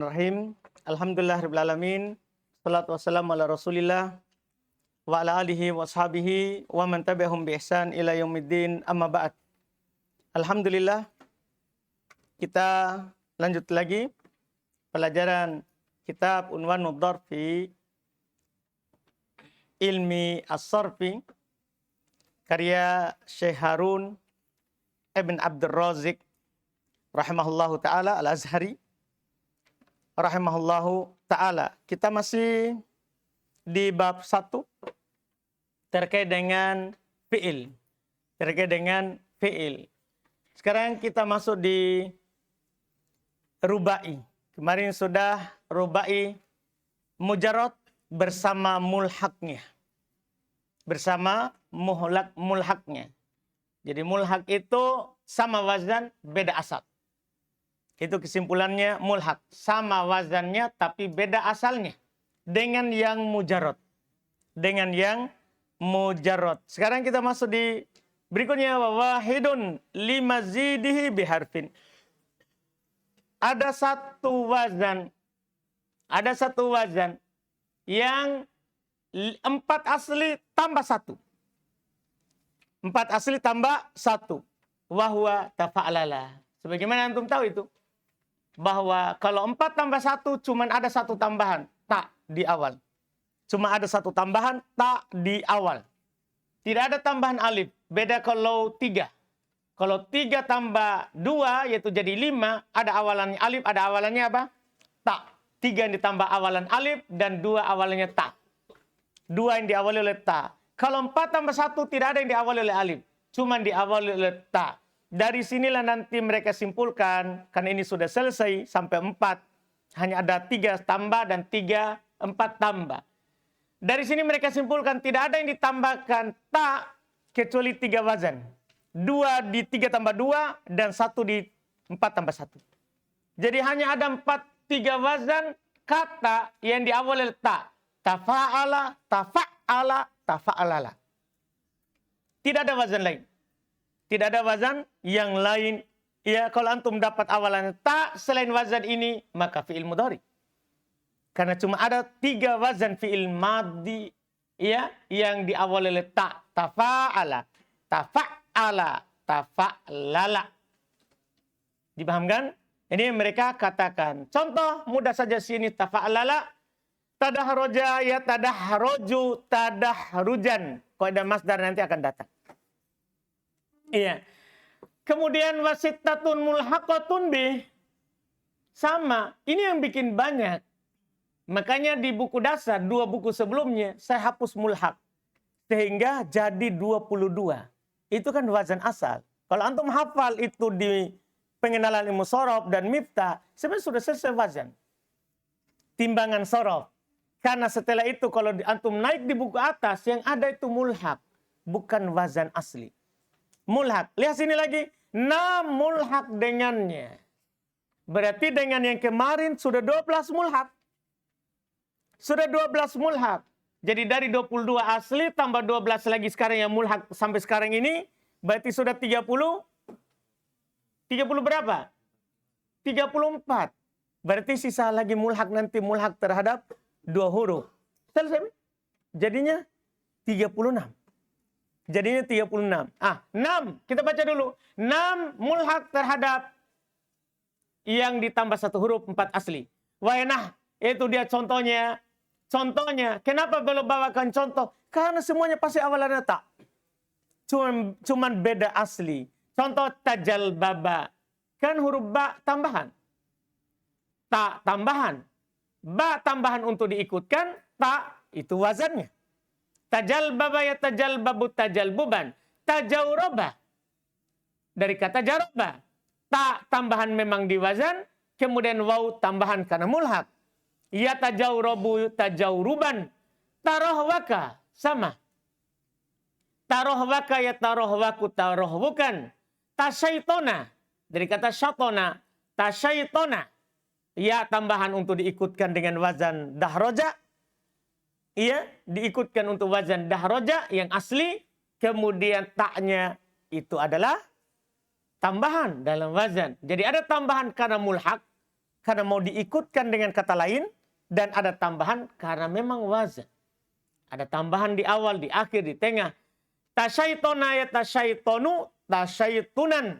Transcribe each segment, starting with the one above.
Bismillahirrahmanirrahim. Alhamdulillahirabbil alamin. Shalatu wassalamu ala Rasulillah wa ala alihi wa ashabihi wa man tabi'ahum bi ihsan ila yaumiddin. Amma ba'd. Alhamdulillah, kita lanjut lagi pelajaran kitab Unwanud Darb fi Ilmi As-Sarfi karya Syekh Harun Ibn Abdul Razik rahimahullahu taala Al-Azhari rahimahullahu ta'ala. Kita masih di bab 1 terkait dengan fi'il. Sekarang kita masuk di rubai. Kemarin sudah rubai mujarrad bersama mulhaknya. Mulhaknya. Jadi mulhak itu sama wazan, beda asal. Itu kesimpulannya mulhak. Sama wazannya tapi beda asalnya. Dengan yang mujarrad. Sekarang kita masuk di berikutnya. Wahidun limazidihi biharfin. Ada satu wazan yang 4 asli tambah 1. 4 asli tambah 1. Wahwa tafa'lala. Sebagaimana antum tahu itu. Bahwa kalau 4 tambah 1 cuma ada 1 tambahan, tak di awal. Cuma ada 1 tambahan, tak di awal. Tidak ada tambahan alif. Beda kalau 3. Kalau 3 tambah 2 yaitu jadi 5, ada awalannya alif, ada awalannya apa? Tak. 3 yang ditambah awalan alif dan 2 awalannya tak. 2 yang diawali oleh tak. Kalau 4 tambah 1 tidak ada yang diawali oleh alif. Cuma diawali oleh tak. Dari sinilah nanti mereka simpulkan, karena ini sudah selesai sampai 4. Hanya ada 3 tambah dan 4 tambah. Dari sini mereka simpulkan tidak ada yang ditambahkan tak kecuali 3 wazan. 2 di 3 tambah 2 dan 1 di 4 tambah 1. Jadi hanya ada 3 wazan kata yang diawali oleh tak. Tafa'ala, tafa'ala, tafa'alala. Tidak ada wazan lain. Tidak ada wazan yang lain. Ya, kalau antum dapat awalan tak selain wazan ini, maka fi'il mudhari. Karena cuma ada 3 wazan fi'il madhi ya, yang diawali oleh tak. Tafa'ala, tafa'ala, tafa'lala. Dipahamkan? Ini mereka katakan. Contoh mudah saja sini tafa'lala. Tadahroja ya tadahroju tadahrujan. Kaidah masdar nanti akan datang. Iya. Kemudian wasittatun mulhaqatun bih. Sama. Ini yang bikin banyak. Makanya di buku dasar, 2 buku sebelumnya, saya hapus mulhaq. Sehingga jadi 22. Itu kan wazan asal. Kalau antum hafal itu di pengenalan ilmu sorof dan miftah, sebenarnya sudah selesai wazan. Timbangan sorof. Karena setelah itu kalau antum naik di buku atas, yang ada itu mulhaq. Bukan wazan asli. Mulhaq. Lihat sini lagi. Mulhaq dengannya. Berarti dengan yang kemarin sudah 12 mulhaq. Sudah 12 mulhaq. Jadi dari 22 asli tambah 12 lagi sekarang yang mulhaq sampai sekarang ini. Berarti sudah 30. 30 berapa? 34. Berarti sisa lagi mulhaq nanti. Mulhaq terhadap 2 huruf. Selesai. Jadinya 36. Jadinya 36. 6. Kita baca dulu. 6 mulhaq terhadap yang ditambah 1 huruf 4 asli. Wayanah. Itu dia contohnya. Kenapa belum bawakan contoh? Karena semuanya pasti awalannya tak. Cuman beda asli. Contoh tajal baba. Kan huruf ba tambahan. Tak tambahan. Ba tambahan untuk diikutkan. Tak itu wazannya. Tajal baba ya tajal babu tajal buban. Tajauroba. Dari kata jaroba. Tak tambahan memang diwazan. Kemudian waw tambahan karena mulhaq. Ya tajaurobu tajauruban. Tarohwaka. Sama. Tarohwaka ya tarohwaku tarohwukan. Tasyaitona. Dari kata syatona. Tasyaitona. Ya tambahan untuk diikutkan dengan wazan dahroja. Iya, diikutkan untuk wazan dahroja yang asli. Kemudian taknya itu adalah tambahan dalam wazan. Jadi ada tambahan karena mulhaq. karena mau diikutkan dengan kata lain, dan ada tambahan karena memang wazan. Ada tambahan di awal, di akhir, di tengah. Tasyaitona ya tasyaitonu, tasyaitunan.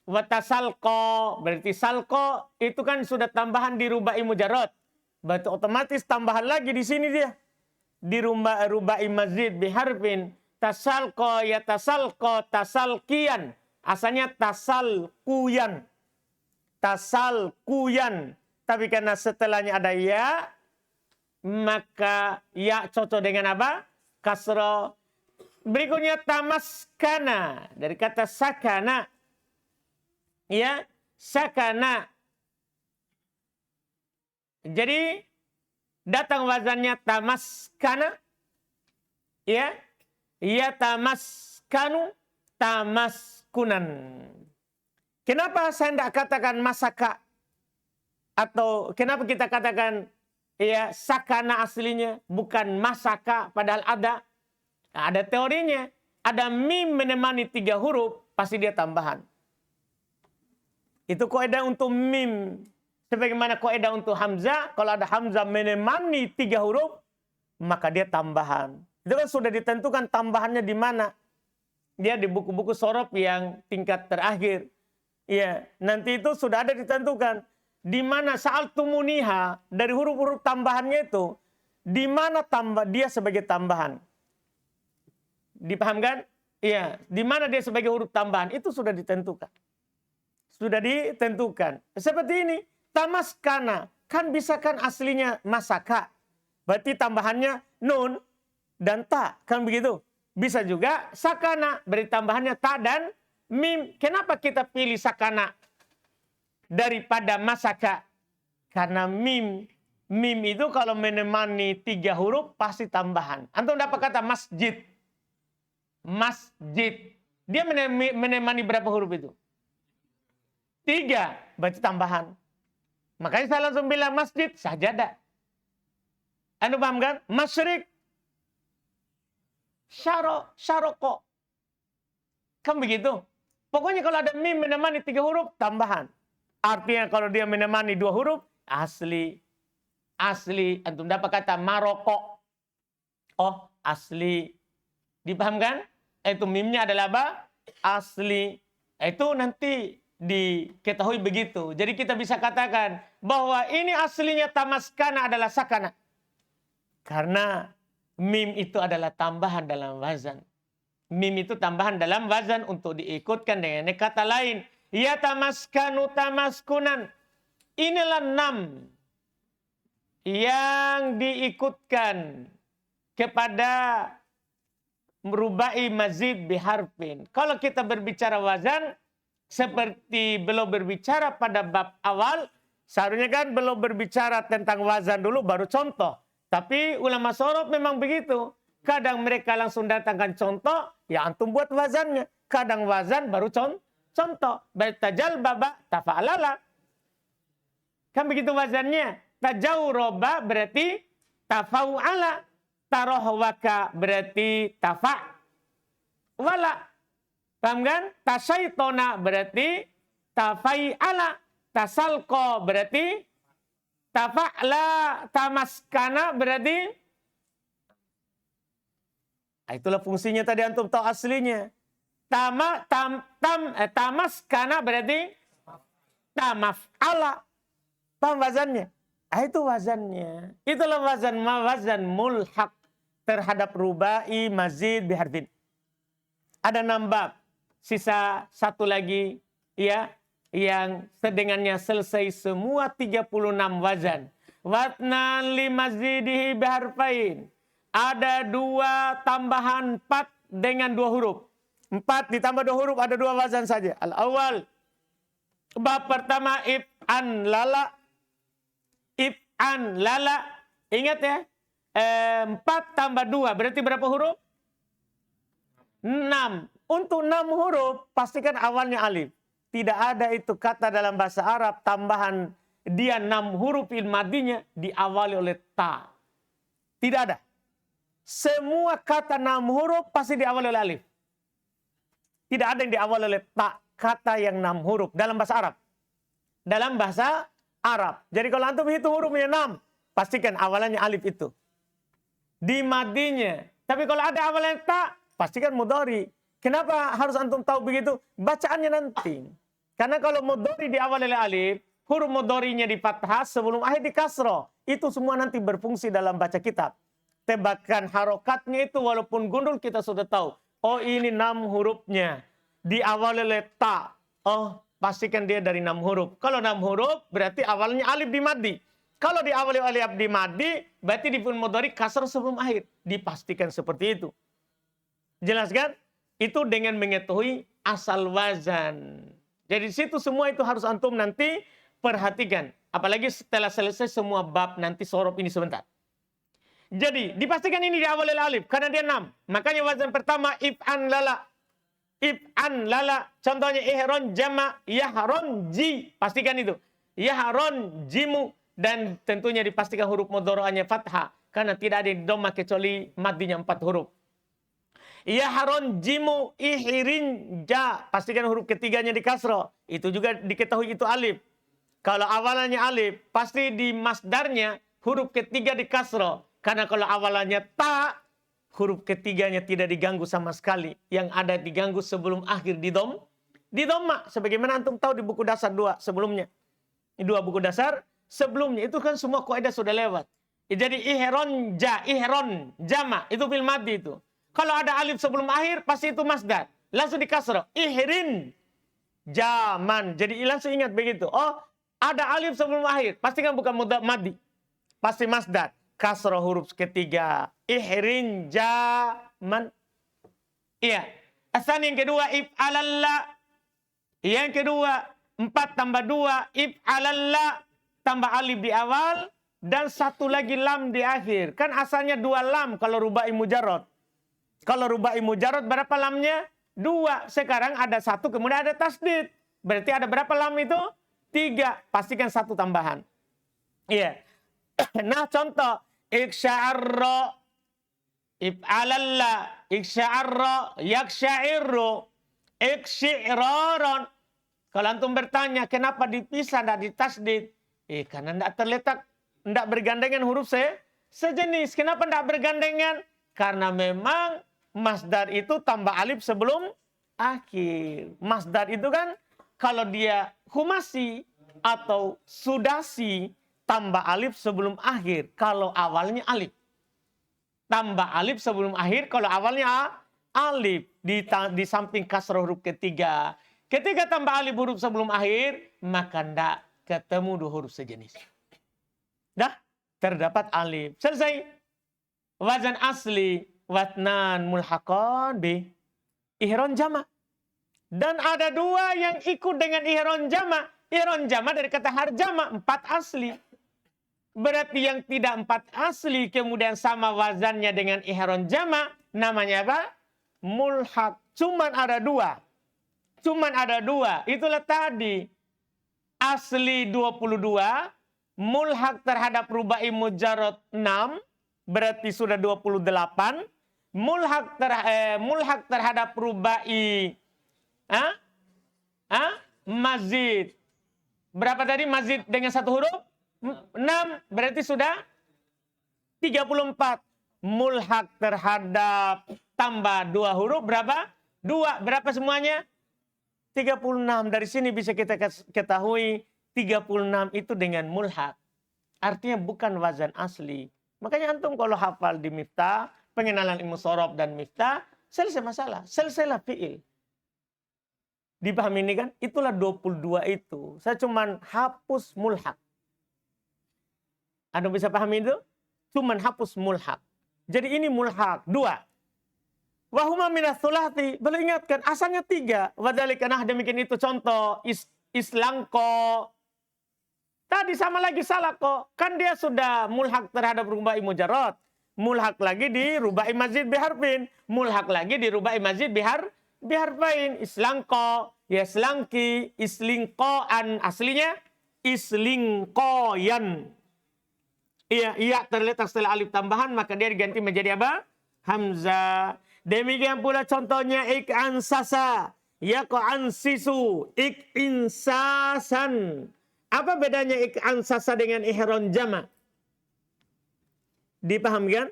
Watasalko, berarti salko itu kan sudah tambahan di rubai mujarrad. Berarti otomatis tambahan lagi di sini dia. Di rubai mazid biharfin. Tasalko ya tasalko, tasalkian. Asalnya tasalkuyan. Tasalkuyan. Tapi karena setelahnya ada ya, maka ya cocok dengan apa? Kasro. Berikutnya tamaskana. Dari kata sakana. Ya, sakana. Jadi datang wazannya tamaskana. Ya. Ya tamaskanu tamaskunan. Kenapa saya tidak katakan masaka? Atau kenapa kita katakan ya sakana aslinya bukan masaka padahal ada? Nah, ada teorinya. Ada mim menemani 3 huruf pasti dia tambahan. Itu kaidah untuk mim. Sebagaimana kaidah untuk hamzah, kalau ada hamzah menemani 3 huruf, maka dia tambahan. Itu kan sudah ditentukan tambahannya di mana. Dia di buku-buku sorof yang tingkat terakhir. Ya, nanti itu sudah ada ditentukan. Di mana sa'altumuniha, dari huruf-huruf tambahannya itu, di mana dia sebagai tambahan. Dipahamkan? Iya, di mana dia sebagai huruf tambahan, itu sudah ditentukan. Sudah ditentukan. Seperti ini, tamaskana. Kan bisa kan aslinya masaka. Berarti tambahannya nun dan ta. Kan begitu? Bisa juga sakana. Berarti tambahannya ta dan mim. Kenapa kita pilih sakana daripada masaka? Karena mim. Mim itu kalau menemani 3 huruf pasti tambahan. Antum dapat kata masjid. Masjid. Dia menemani berapa huruf itu? 3, berarti tambahan. Makanya saya langsung bilang masjid, sajadah. Anda paham kan? Masyrik, syaroko. Kan begitu. Pokoknya kalau ada mim menemani 3 huruf, tambahan. Artinya kalau dia menemani 2 huruf, asli. Asli. Antum dapat kata Maroko. Oh, asli. Dipahamkan? Itu mimnya adalah apa? Asli. Itu nanti diketahui begitu. Jadi kita bisa katakan bahwa ini aslinya tamaskana adalah sakana. Karena mim itu adalah tambahan dalam wazan. Mim itu tambahan dalam wazan untuk diikutkan dengan kata lain. Ya tamaskanu tamaskunan. Inilah 6 yang diikutkan kepada merubai mazid biharfin. Kalau kita berbicara wazan, seperti belum berbicara pada bab awal, seharusnya kan belum berbicara tentang wazan dulu baru contoh. Tapi ulama sorof memang begitu. Kadang mereka langsung datangkan contoh, ya antum buat wazannya. Kadang wazan baru contoh. Tajal baba tafa'alala. Kan begitu wazannya. Tajawroba berarti tafa'ala. Tarohwaka berarti tafa'wala. Paham kan? Tasyaitona berarti tafai'ala. Tasalko berarti tafa'la. Tamaskana berarti. Nah, itulah fungsinya tadi antum tahu aslinya. Tamaskana berarti tamaf'ala. Paham wazannya? Nah, itu wazannya. Itulah wazan mulhaq terhadap rubai mazid biharfin. Ada 6 bab. Sisa 1 lagi ya yang sedengannya selesai semua 36 wazan. Watnan limazidihi biharfain. Ada 2 tambahan 4 dengan 2 huruf. 4 ditambah 2 huruf ada 2 wazan saja. Al-awwal. Bab pertama if'an lala. If'an lala. Ingat ya. 4 tambah 2 berarti berapa huruf? 6. Untuk 6 huruf, pastikan awalnya alif. Tidak ada itu kata dalam bahasa Arab, tambahan dia 6 huruf ilmadinya diawali oleh ta. Tidak ada. Semua kata 6 huruf pasti diawali oleh alif. Tidak ada yang diawali oleh ta, kata yang 6 huruf dalam bahasa Arab. Dalam bahasa Arab. Jadi kalau antum hitung hurufnya 6, pastikan awalannya alif itu. Di madinya. Tapi kalau ada awalannya ta, pastikan mudhari. Kenapa harus antum tahu begitu? Bacaannya nanti. Karena kalau mudhari diawali oleh alif, huruf mudharinya di fathah sebelum akhir di kasroh. Itu semua nanti berfungsi dalam baca kitab. Tebakan harokatnya itu walaupun gundul kita sudah tahu. Oh ini 6 hurufnya. Diawali oleh ta. Oh pastikan dia dari 6 huruf. Kalau 6 huruf berarti awalnya alif di madi. Kalau diawali oleh alif di madi, berarti di fi'il mudhari kasroh sebelum akhir. Dipastikan seperti itu. Jelas kan? Itu dengan mengetahui asal wazan. Jadi situ semua itu harus antum nanti perhatikan. Apalagi setelah selesai semua bab nanti sorop ini sebentar. Jadi dipastikan ini diawali oleh alif karena dia 6. Makanya wazan pertama if'an lala. If'an lala. Contohnya ihron jama yahron ji. Pastikan itu. Yahron jimu. Dan tentunya dipastikan huruf mudhari'nya fathah. Karena tidak ada di dhamma kecuali madinya 4 huruf. Yahron jimu ihirin ja. Pastikan huruf ketiganya di kasroh. Itu juga diketahui itu alif. Kalau awalannya alif, pasti di masdarnya huruf ketiga di kasroh. Karena kalau awalannya ta, huruf ketiganya tidak diganggu sama sekali. Yang ada diganggu sebelum akhir di dhamma. Sebagaimana antum tahu di buku dasar 2 sebelumnya. 2 buku dasar sebelumnya. Itu kan semua kaidah sudah lewat. Jadi ihron jama. Itu fil madi itu. Kalau ada alif sebelum akhir, pasti itu masdar. Langsung di kasroh. Ihrin jaman. Jadi langsung ingat begitu. Oh, ada alif sebelum akhir. Pasti kan bukan madi. Pasti masdar. Kasroh huruf ketiga. Ihrin jaman. Iya. Asal yang kedua, if'alalla. Yang kedua, 4 tambah 2. If'alalla. Tambah alif di awal. Dan 1 lagi lam di akhir. Kan asalnya 2 lam kalau rubai mujarrad. Kalau rubai mujarrad berapa lamnya? 2. Sekarang ada 1 kemudian ada tasdid. Berarti ada berapa lam itu? 3. Pastikan 1 tambahan. Iya. Nah contoh. Iksya'arra. If'alalla. Iksya'arra. Yaksya'irru. Iksyi'raron. Kalau antum bertanya kenapa dipisah dan ditasdid? Karena tidak terletak. Tidak bergandengan huruf sejenis. Kenapa tidak bergandengan? Karena memang masdar itu tambah alif sebelum akhir. Masdar itu kan kalau dia humasi atau sudasi tambah alif sebelum akhir. Kalau awalnya alif. Tambah alif sebelum akhir kalau awalnya alif. Di samping kasroh huruf ketiga. Ketika tambah alif huruf sebelum akhir, maka tidak ketemu 2 huruf sejenis. Dah terdapat alif. Selesai. Wazan asli. Watnan mulhaqan bi ihron jama. Dan ada 2 yang ikut dengan ihron jama. Ihron jama dari kata harjama, 4 asli. Berarti yang tidak 4 asli kemudian sama wazannya dengan ihron jama, namanya apa? Mulhaq. Cuman ada 2. Cuman ada 2. Itulah tadi. Asli 22, mulhaq terhadap rubai mujarrad 6, berarti sudah 28. Mulhaq terhadap rubai mazid. Berapa tadi mazid dengan 1 huruf? 6, berarti sudah 34. Mulhaq terhadap tambah 2 huruf berapa? 2. Berapa semuanya? 36. Dari sini bisa kita ketahui 36 itu dengan mulhaq. Artinya bukan wazan asli. Makanya antum kalau hafal di Miftah, pengenalan ilmu sorof dan Miftah, selesai masalah. Selesailah fi'il. Dipahami ini kan? Itulah 22 itu. Saya cuman hapus mulhaq. Anda bisa pahami itu? Cuman hapus mulhaq. Jadi ini mulhaq. 2. Wahuma minas sulati. Boleh ingatkan, asalnya 3. Wadhalika nah demikian itu contoh. Islangko. Tadi sama lagi salah kok. Kan dia sudah mulhaq terhadap rubai mujarrad. Mulhaq lagi di rubai mazid biharfin. Mulhaq lagi di rubai mazid biharfain. Islangko. Yaslangki. Islingkoan. Aslinya islingkoyan. Iya terletak setelah alif tambahan. Maka dia diganti menjadi apa? Hamzah. Demikian pula contohnya ikansasa, yaqansisu, ikinsasan. Apa bedanya ansasa dengan ihron jama? Dipahamkan?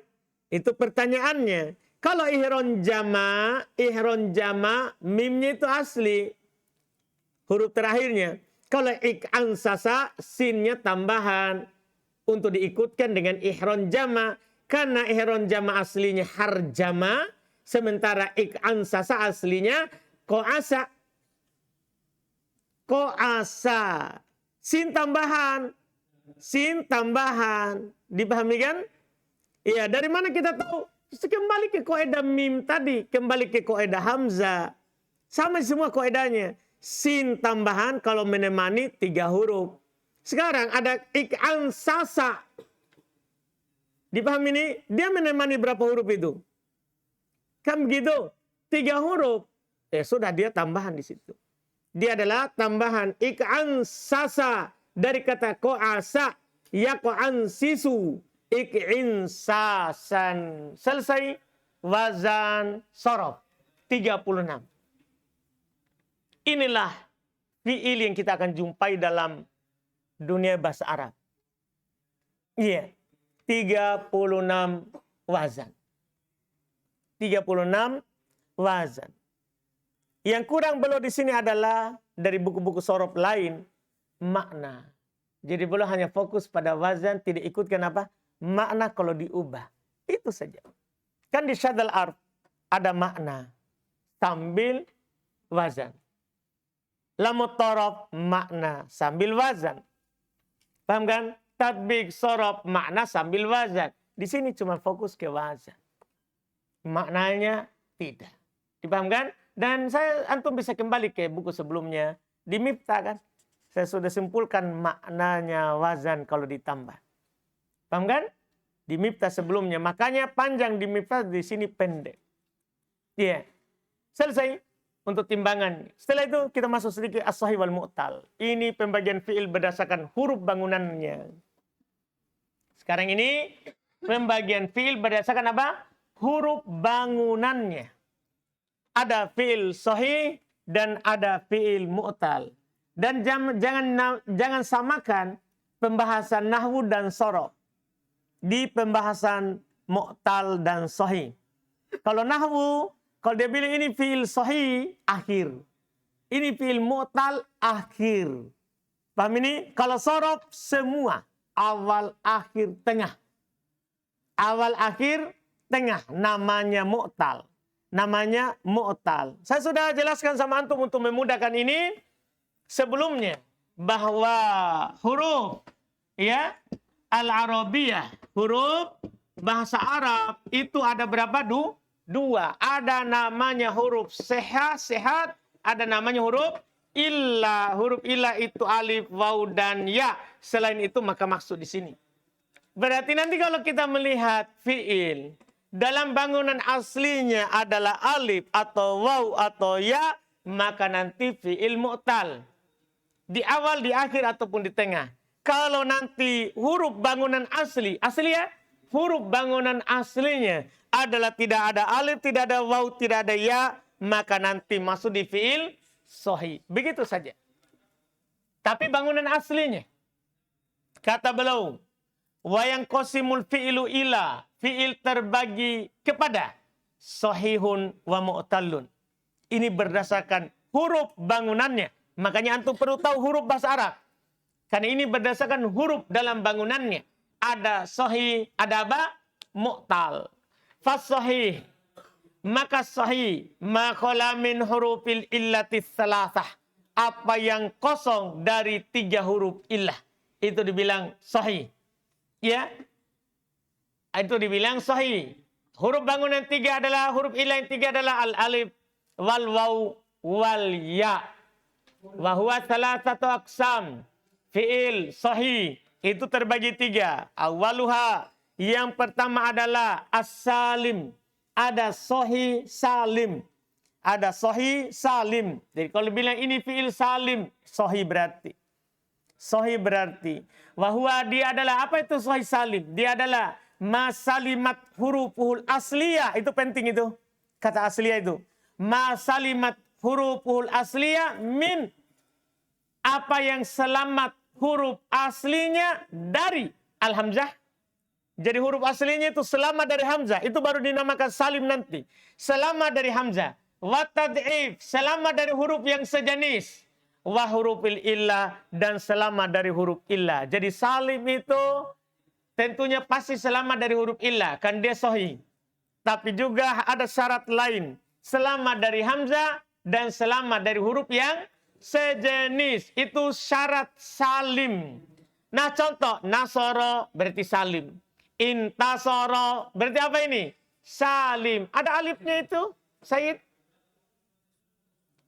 Itu pertanyaannya. Kalau ihron jama, mimnya itu asli. Huruf terakhirnya. Kalau ansasa, sinnya tambahan. Untuk diikutkan dengan ihron jama. Karena ihron jama aslinya harjama. Sementara ansasa aslinya ko'asa. Ko'asa. Sin tambahan. Sin tambahan. Dipahami kan? Iya, dari mana kita tahu? Kembali ke kaidah mim tadi. Kembali ke kaidah hamzah. Sama semua kaidahnya. Sin tambahan kalau menemani 3 huruf. Sekarang ada ansasa. Dipahami ini? Dia menemani berapa huruf itu? Kan begitu? 3 huruf. Sudah dia tambahan di situ. Dia adalah tambahan ansasa dari kata ko'asa. Ya ko'ansisu. Insasan. Selesai. Wazan sorof. 36. Inilah fi'il yang kita akan jumpai dalam dunia bahasa Arab. Iya. 36 wazan. 36 wazan. Yang kurang belum di sini adalah dari buku-buku sorof lain makna. Jadi belum hanya fokus pada wazan, tidak ikutkan apa? Makna kalau diubah. Itu saja. Kan di syadal arf ada makna sambil wazan. Lamut torof makna sambil wazan. Paham kan? Tatbik sorof makna sambil wazan. Di sini cuma fokus ke wazan. Maknanya tidak. Dipahamkan? Dan antum bisa kembali ke buku sebelumnya. Di Miftah kan? Saya sudah simpulkan maknanya wazan kalau ditambah. Paham kan? Di Miftah sebelumnya. Makanya panjang di Miftah, di sini pendek. Iya. Selesai untuk timbangan. Setelah itu kita masuk sedikit as-sahih wal mu'tal. Ini pembagian fi'il berdasarkan huruf bangunannya. Sekarang ini pembagian fi'il berdasarkan apa? Huruf bangunannya. Ada fi'il sahih dan ada fi'il mu'tal. Dan jangan samakan pembahasan nahwu dan sorof di pembahasan mu'tal dan sahih. Kalau nahwu, kalau dia bilang ini fi'il sahih, akhir. Ini fi'il mu'tal, akhir. Paham ini? Kalau sorof, semua. Awal, akhir, tengah. Awal, akhir, tengah. Namanya mu'tal. Namanya mu'tal. Saya sudah jelaskan sama antum untuk memudahkan ini sebelumnya. Bahwa huruf ya al-arabiyah, huruf bahasa Arab itu ada berapa? Dua. Ada namanya huruf sehat, ada namanya huruf illa. Huruf illa itu alif, waw, dan ya. Selain itu maka maksud di sini. Berarti nanti kalau kita melihat fi'il dalam bangunan aslinya adalah alif atau waw atau ya, maka nanti fi'il mu'tal. Di awal, di akhir ataupun di tengah. Kalau nanti huruf bangunan asli ya, huruf bangunan aslinya adalah tidak ada alif, tidak ada waw, tidak ada ya, maka nanti masuk di fi'il sahih. Begitu saja. Tapi bangunan aslinya, kata beliau, wayang qasimul fi'ilu ila, fi'il terbagi kepada sahihun wa mu'talun. Ini berdasarkan huruf bangunannya. Makanya antum perlu tahu huruf bahasa Arab. Karena ini berdasarkan huruf dalam bangunannya. Ada sahih, ada apa? Mu'tal. Fas-sahih. Maka sahih. Ma khala min hurufil illatis salasah. Apa yang kosong dari 3 huruf illah. Itu dibilang sahih. Ya. Itu dibilang sahih. Huruf bangunan 3 adalah, huruf illah yang 3 adalah al-alif, wal waw, wal ya. Wahuwa salasatu aqsam. Fi'il sahih itu terbagi 3. Awaluha, yang pertama adalah as-salim. Ada sahih salim. Ada sahih salim. Jadi kalau bilang ini fi'il salim, sahih berarti. Sahih berarti. Wahuwa, dia adalah, apa itu sahih salim? Dia adalah masalimat hurufuhul asliyah. Itu penting itu. Kata asliyah itu. Masalimat hurufuhul asliyah min, apa yang selamat huruf aslinya dari al-hamzah. Jadi huruf aslinya itu selamat dari hamzah. Itu baru dinamakan salim nanti. Selamat dari hamzah. Wa tad'if, selamat dari huruf yang sejenis. Wa hurufil illah, dan selamat dari huruf illah. Jadi salim itu tentunya pasti selamat dari huruf illah. Kan dia sahih. Tapi juga ada syarat lain. Selamat dari hamzah dan selamat dari huruf yang sejenis. Itu syarat salim. Nah contoh, nasoro berarti salim. Intasoro berarti apa ini? Salim. Ada alifnya itu, Said?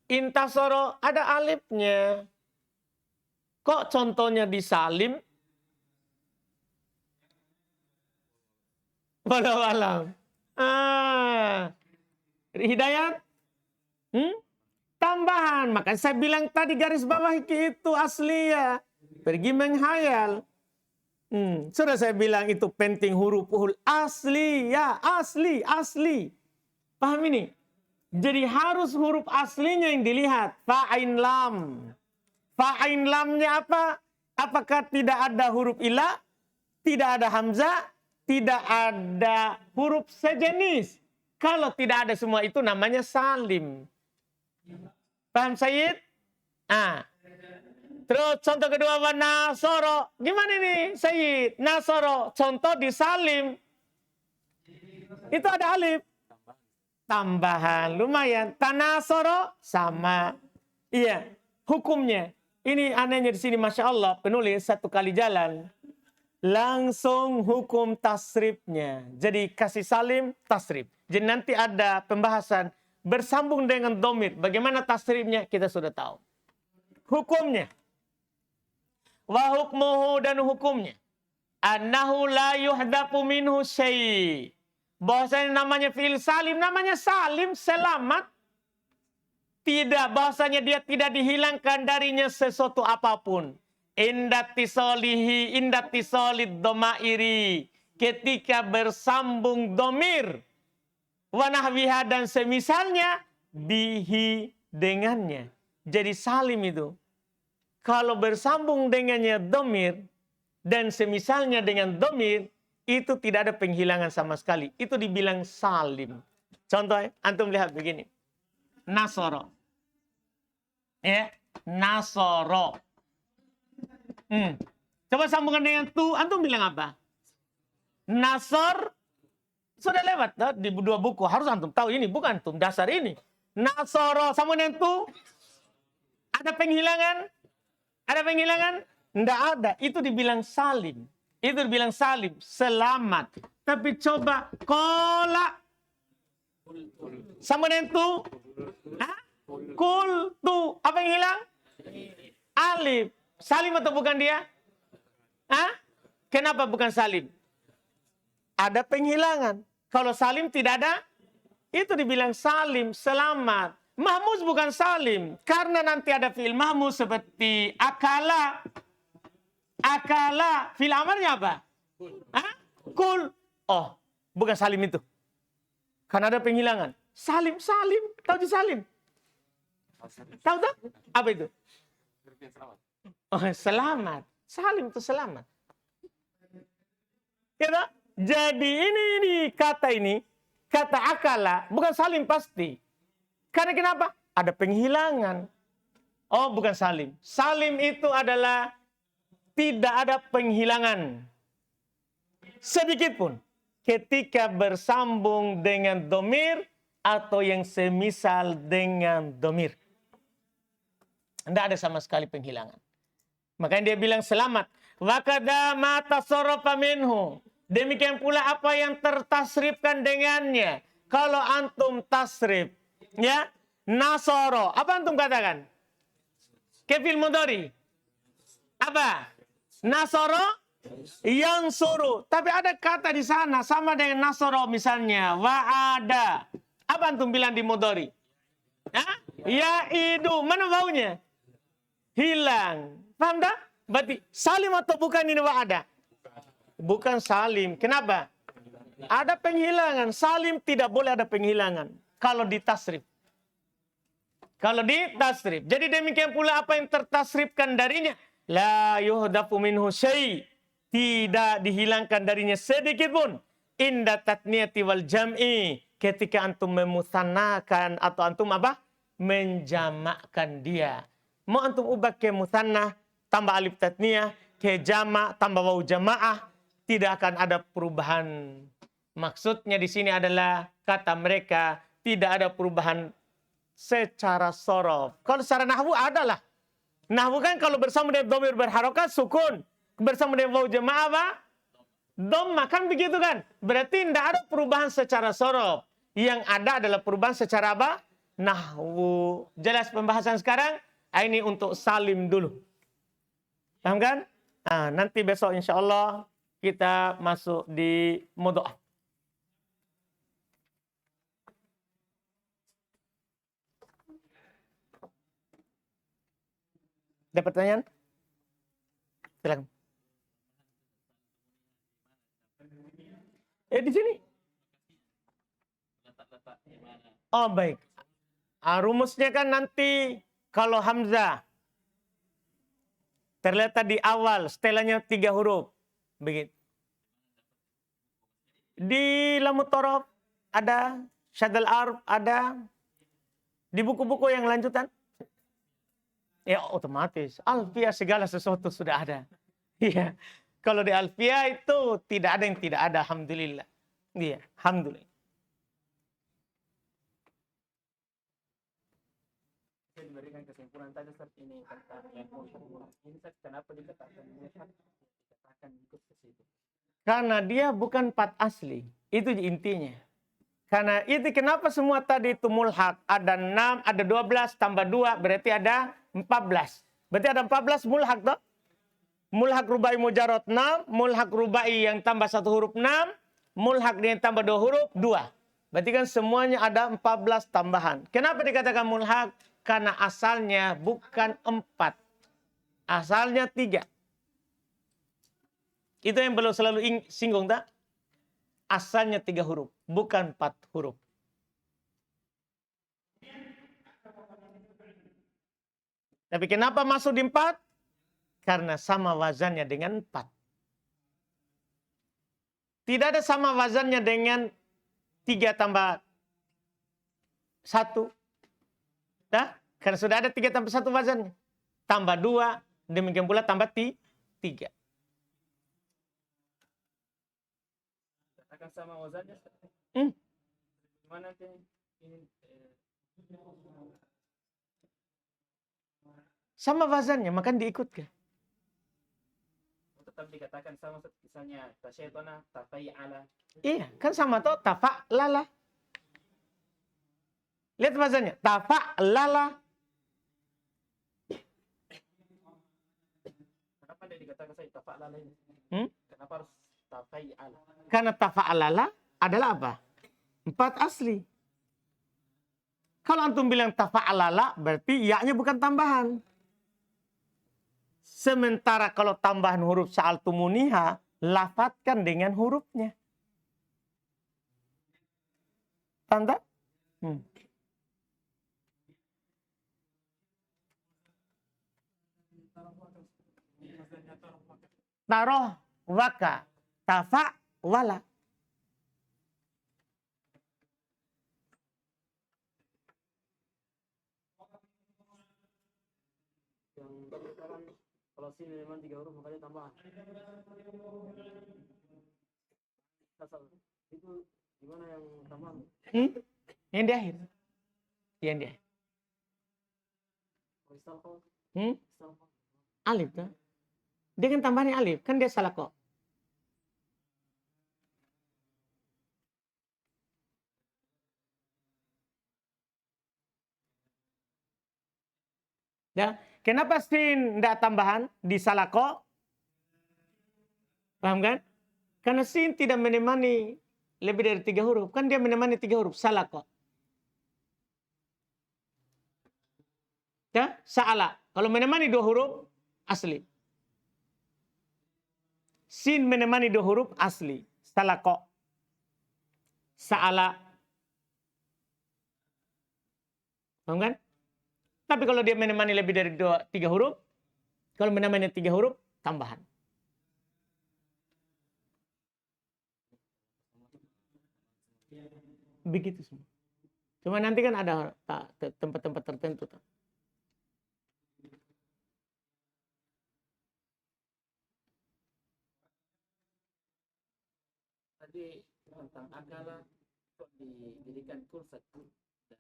Intasoro ada alifnya. Kok contohnya di salim? Walau alam. Hidayat? Tambahan. Makanya saya bilang tadi garis bawah itu asli ya. Pergi menghayal. Sudah saya bilang itu penting huruf asli ya. Asli. Paham ini? Jadi harus huruf aslinya yang dilihat. Fa'ain lam. Fa'ain lamnya apa? Apakah tidak ada huruf ilah? Tidak ada hamzah? Tidak ada huruf sejenis? Kalau tidak ada semua itu namanya salim. Paham Sayyid? Terus contoh kedua, nasoro. Gimana ini Sayyid? Nasoro. Contoh di salim. Itu ada alif. Tambahan. Lumayan. Tanasoro sama. Iya. Hukumnya. Ini anehnya di sini. Masya Allah. Penulis satu kali jalan. Langsung hukum tasrifnya. Jadi kasih salim, tasrif. Jadi nanti ada pembahasan bersambung dengan domir. Bagaimana tasrifnya kita sudah tahu. Hukumnya. Wa hukmuhu, dan hukumnya. Annahu la yuhdafu minhu syai'. Bahwasanya namanya fi'il salim, namanya salim, selamat. Tidak, bahwasanya dia tidak dihilangkan darinya sesuatu apapun. Indatissolid domairi. Ketika bersambung domir. Wanahwiha, dan semisalnya. Bihi, dengannya. Jadi salim itu. Kalau bersambung dengannya domir. Dan semisalnya dengan domir. Itu tidak ada penghilangan sama sekali. Itu dibilang salim. Contoh, antum lihat begini. Nasoro. Ya, nasoro. Coba sambungkan dengan tu, antum bilang apa? Nasor. Sudah lewat di dua buku. Harus antum tahu ini, bukan antum dasar ini. Nasoro, sambung dengan tu. Ada penghilangan? Ada penghilangan? Tidak ada. Itu dibilang salim. Itu dibilang salim, selamat. Tapi coba kola. Sama dengan tu. Kul tu. Apa yang hilang? Alif. Salim atau bukan dia? Kenapa bukan salim? Ada penghilangan. Kalau salim tidak ada, itu dibilang salim, selamat. Mahmuz bukan salim. Karena nanti ada fi'il mahmuz seperti akala. Akala, fil amarnya apa? Kul. Oh, bukan salim itu. Karena ada penghilangan. Salim. Tahu di salim? Tahu tak? Apa itu? Oh, selamat. Salim itu selamat. Ya, jadi ini kata akala, bukan salim pasti. Karena kenapa? Ada penghilangan. Oh, bukan salim. Salim itu adalah tidak ada penghilangan sedikit pun ketika bersambung dengan domir atau yang semisal dengan domir. Tidak ada sama sekali penghilangan. Makanya dia bilang selamat. Wa kada ma tasarrafa minhu. Demikian pula apa yang tertasrifkan dengannya. Kalau antum tasrif, ya, nasoro, apa antum katakan? Kefil mudhari. Apa? Nasoro yang suruh. Tapi ada kata di sana sama dengan nasoro misalnya. Wa'ada. Apa antum bilang di mudhari? Ya idu. Mana baunya? Hilang. Paham tak? Berarti salim atau bukan ini wa'ada? Bukan salim. Kenapa? Ada penghilangan. Salim tidak boleh ada penghilangan. Kalau ditasrif. Kalau ditasrif. Jadi demikian pula apa yang tertasrifkan darinya. La yuhdafu minhu syai'. Tidak dihilangkan darinya sedikit pun. Inda tatniyati wal jam'i. Ketika antum memusannakan atau antum apa? Menjamakkan dia. Mau antum ubah ke musanna tambah alif tatniyah, ke jama tambah waw jamaah, tidak akan ada perubahan. Maksudnya di sini adalah kata mereka tidak ada perubahan secara sorof. Kalau secara nahwu adalah. Nahwu kan kalau bersama dengan dhamir berharokat sukun, bersama dengan waw jamaah apa? Dhamma, kan begitu kan? Berarti tidak ada perubahan secara sorof. Yang ada adalah perubahan secara apa? Nahwu. Jelas pembahasan sekarang? Ini untuk salim dulu. Paham kan? Nah, nanti besok insya Allah kita masuk di mudha'af. Ada pertanyaan? Silakan. Di sini. Oh, baik. Rumusnya kan nanti kalau hamzah terletak di awal, setelahnya 3 huruf. Begitu. Di lamut torof ada, syadal arf ada, di buku-buku yang lanjutan. Ya otomatis, alfiah segala sesuatu sudah ada. Iya. Kalau di alfiah itu tidak ada yang tidak ada, alhamdulillah. Iya, alhamdulillah. Saya diberikan kesimpulan tadi seperti ini tentang yang ini kenapa dikatakan ikut ke situ. Karena dia bukan pat asli, itu intinya. Karena itu kenapa semua tadi itu mulhaq, ada 6, ada 12 tambah 2 berarti ada 14. Berarti ada 14 mulhaq toh? Mulhaq rubai mujarrad 6, mulhaq rubai yang tambah 1 huruf 6, mulhaq yang tambah 2 huruf 2. Berarti kan semuanya ada 14 tambahan. Kenapa dikatakan mulhaq? Karena asalnya bukan 4. Asalnya 3. Itu yang perlu selalu singgung tak? Asalnya 3 huruf, bukan 4 huruf. Tapi kenapa masuk di 4? Karena sama wazannya dengan 4. Tidak ada sama wazannya dengan 3 tambah 1. Nah, karena sudah ada 3 tambah 1 wazannya. Tambah 2, demikian pula tambah 3. Akan sama wazannya? Gimana ini? Sama wazannya, maka diikutkan. Tetap dikatakan sama misalnya tasyaitona, tafai'ala. Iya, kan sama toh tafa'lala. Lihat wazannya, tafa'lala. Kenapa dia dikatakan saya tafa'lala ini? Kenapa harus tafai'ala? Karena tafa'lala adalah apa? 4 asli. Kalau antum bilang tafa'lala berarti ya-nya bukan tambahan. Sementara kalau tambahan huruf sa'altumuniha, lafadzkan dengan hurufnya. Tanda? Taroh waka tafa wala. Kalau sini memang 3 huruf makanya tambahan. Itu gimana yang tambahan? Yang di akhir. Yang di akhir. Alif kan? Dia kan tambahannya alif, kan dia salah kok. Ya, kenapa sin tidak tambahan di salako? Paham kan? Karena sin tidak menemani lebih dari 3 huruf. Kan dia menemani 3 huruf. Salako. Ya, sa'ala. Kalau menemani 2 huruf, asli. Sin menemani 2 huruf, asli. Salako. Sa'ala. Paham kan? Tapi kalau dia menemani lebih dari 3 huruf, Kalau namanya 3 huruf, tambahan. Begitu semua. Cuma nanti kan ada tempat-tempat tertentu. Tadi tentang akala kok didirikan kursa didikan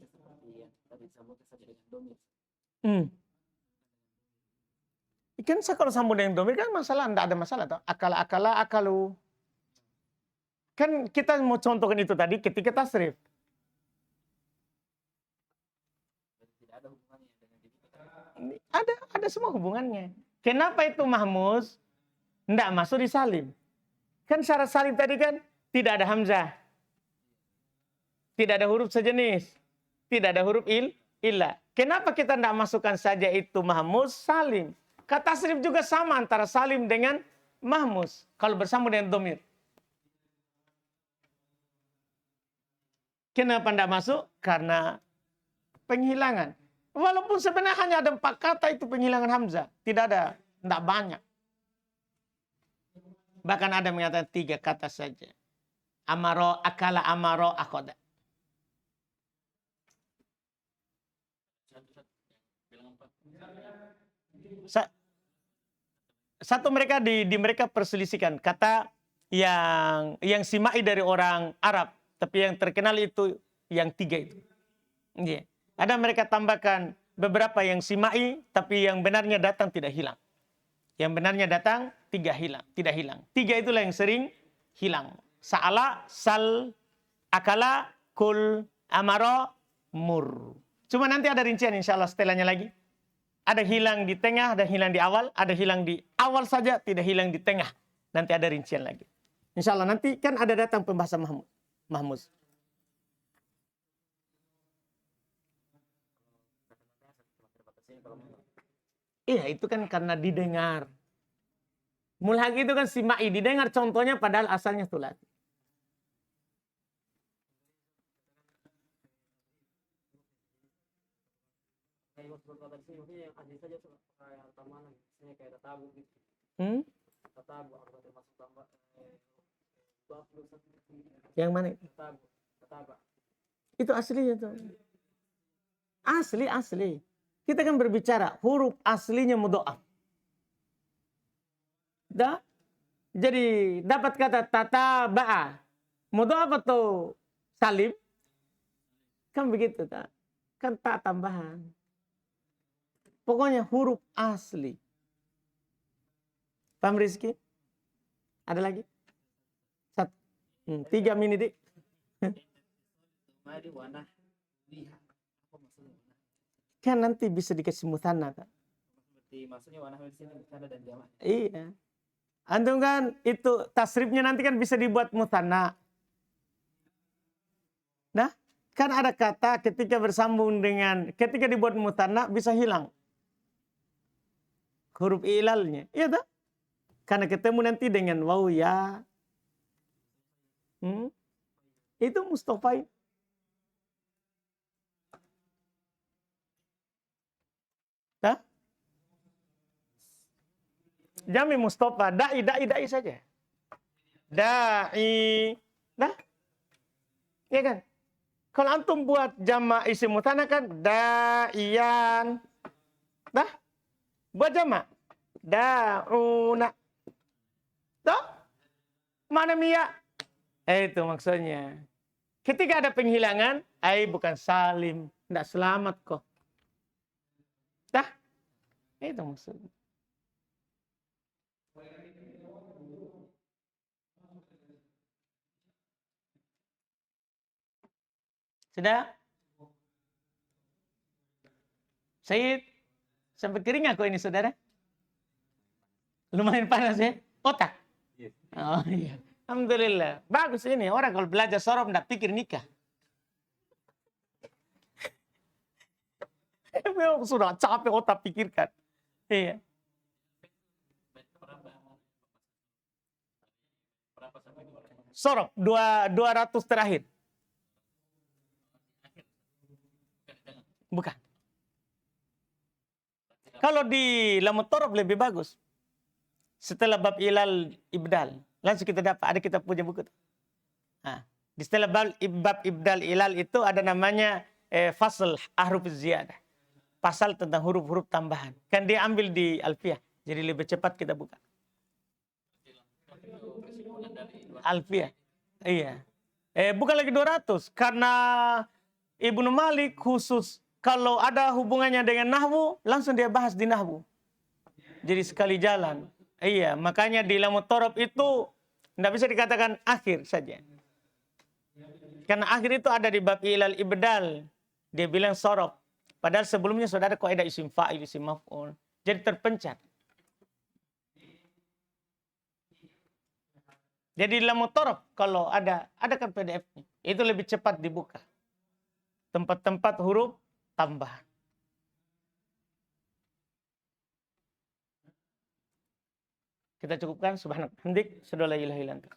seperti yang tadi disambungkan saja dengan domir. Kan kalau sambung dengan domir kan masalah, enggak ada masalah. Akala, akalu. Kan kita mau contohkan itu tadi ketika tasrif. Tidak ada hubungannya dengan diri. Ada semua hubungannya. Kenapa itu mahmuz? Enggak masuk di salim. Kan syarat salim tadi kan tidak ada hamzah. Tidak ada huruf sejenis. Tidak ada huruf illa. Kenapa kita tidak masukkan saja itu mahmuz salim? Kata tasrif juga sama antara salim dengan mahmuz. Kalau bersambung dengan domir. Kenapa tidak masuk? Karena penghilangan. Walaupun sebenarnya hanya ada 4 kata itu penghilangan hamzah. Tidak ada, tidak banyak. Bahkan ada mengatakan 3 kata saja. Amaro, akala, amaro, akhoda. Satu mereka di mereka perselisihkan kata yang simai dari orang Arab, tapi yang terkenal itu yang 3 itu. Yeah. Ada mereka tambahkan beberapa yang simai, tapi yang benarnya datang tidak hilang. Yang benarnya datang tidak hilang. 3 itulah yang sering hilang. Sa'ala, sal, akala, kul, amaro, mur. Cuma nanti ada rincian insya Allah setelahnya lagi. Ada hilang di tengah, ada hilang di awal, ada hilang di awal saja, tidak hilang di tengah. Nanti ada rincian lagi. Insya Allah nanti kan ada datang pembahasan mahmuz. Iya, itu kan karena didengar. Mulhaq itu kan simai, didengar contohnya padahal asalnya sulasi. Yang mana itu? Itu aslinya tuh. Asli. Kita kan berbicara huruf aslinya mudha'af. Jadi dapat kata tataba'a. Mudha'af atau salim? Kan begitu tak? Kan tak tambahan. Pokoknya huruf asli. Paham Rizky? Ada lagi? 3 menit dik. Kan nanti bisa dikasih mutanna kan? Maksudnya warna di sini mutanna dan jamak. Iya. Antum kan itu tasrifnya nanti kan bisa dibuat mutanna. Nah, kan ada kata ketika bersambung dengan ketika dibuat mutanna bisa hilang huruf ilalnya. Iya tak? Karena ketemu nanti dengan waw ya. Itu mustafain. Dah? Jami Mustafa, da'i saja. Da'i. Dah? Iya kan? Kalau antum buat jama' isim mutanna kan da'iyan. Dah? Buat jama'. Da'una. Dah? Mana miya? Itu maksudnya. Ketika ada penghilangan, bukan salim. Tidak selamat kok. Dah? Itu maksudnya. Sudah? Said, sampai kering aku ini saudara. Lumayan panas ya? Otak? Yes. Oh iya. Alhamdulillah. Bagus ini. Orang kalau belajar sorof tidak pikir nikah. Memang sudah capek otak pikirkan. Iya. Sorof 200 terakhir. Bukan. Kalau di lam torof lebih bagus. Setelah bab ilal ibdal, langsung kita dapat, ada kita punya buku. Nah, di setelah bab ibdal ilal itu ada namanya fasl ahruf ziyadah. Pasal tentang huruf-huruf tambahan. Kan dia ambil di Alfiyah. Jadi lebih cepat kita buka. Alfiyah. Iya. Bukan lagi 200. Karena Ibnu Malik khusus kalau ada hubungannya dengan nahwu, langsung dia bahas di nahwu. Jadi sekali jalan. Iya, makanya di lam torof itu tidak bisa dikatakan akhir saja. Karena akhir itu ada di bab ilal ibdal. Dia bilang sorof. Padahal sebelumnya sudah ada kaidah isim fa'il, isim maf'ul. Jadi terpencar. Jadi lam torof kalau ada kan PDF-nya. Itu lebih cepat dibuka. Tempat-tempat huruf tambahan. Kita cukupkan. Subhanak hamdik. Asyhadu an la ilaha illa anta.